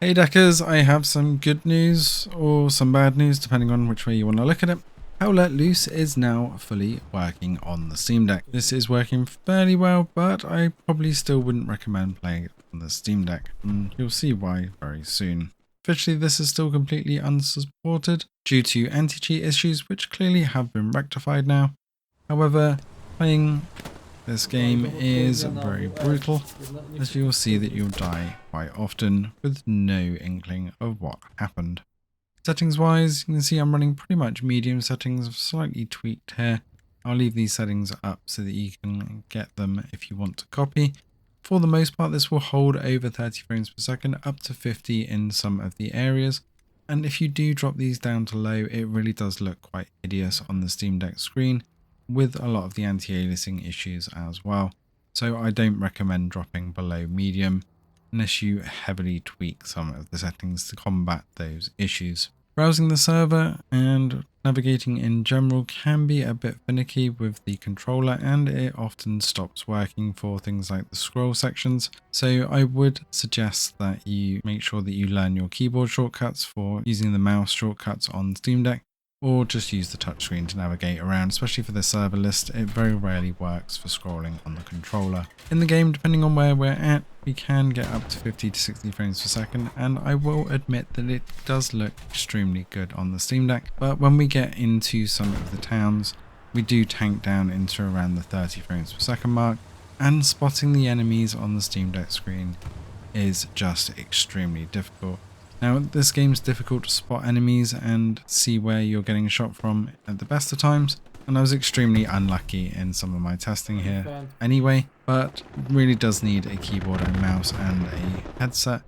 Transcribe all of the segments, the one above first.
Hey Deckers, I have some good news or some bad news depending on which way you want to look at it. How Let Loose is now fully working on the Steam Deck. This is working fairly well, but I probably still wouldn't recommend playing it on the Steam Deck, and you'll see why very soon. Officially, this is still completely unsupported due to anti-cheat issues which clearly have been rectified now. However, playing this game is very brutal, as you'll see that you'll die quite often with no inkling of what happened. Settings wise, you can see I'm running pretty much medium settings, slightly tweaked here. I'll leave these settings up so that you can get them if you want to copy. For the most part, this will hold over 30 frames per second, up to 50 in some of the areas. And if you do drop these down to low, it really does look quite hideous on the Steam Deck screen, with a lot of the anti-aliasing issues as well. So I don't recommend dropping below medium unless you heavily tweak some of the settings to combat those issues. Browsing the server and navigating in general can be a bit finicky with the controller, and it often stops working for things like the scroll sections. So I would suggest that you make sure that you learn your keyboard shortcuts for using the mouse shortcuts on Steam Deck, or just use the touchscreen to navigate around. Especially for the server list, it very rarely works for scrolling on the controller. In the game, depending on where we're at, we can get up to 50 to 60 frames per second, and I will admit that it does look extremely good on the Steam Deck, but when we get into some of the towns, we do tank down into around the 30 frames per second mark, and spotting the enemies on the Steam Deck screen is just extremely difficult. Now, this game's difficult to spot enemies and see where you're getting shot from at the best of times, and I was extremely unlucky in some of my testing here anyway, but really does need a keyboard and mouse and a headset.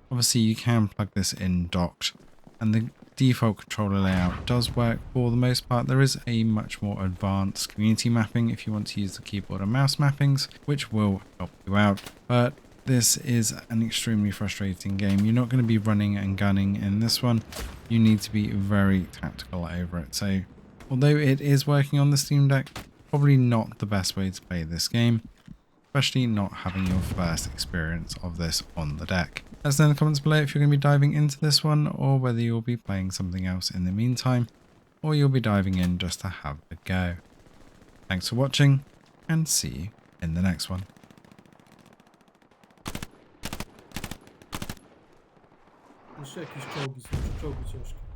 Obviously, you can plug this in docked, and the default controller layout does work for the most part. There is a much more advanced community mapping if you want to use the keyboard and mouse mappings, which will help you out, but this is an extremely frustrating game. You're not going to be running and gunning in this one. You need to be very tactical over it. So although it is working on the Steam Deck, probably not the best way to play this game, especially not having your first experience of this on the deck. Let us know in the comments below if you're going to be diving into this one, or whether you'll be playing something else in the meantime, or you'll be diving in just to have a go. Thanks for watching, and see you in the next one. Jeszcze jakieś czołgi są, czy czołgi ciężkie.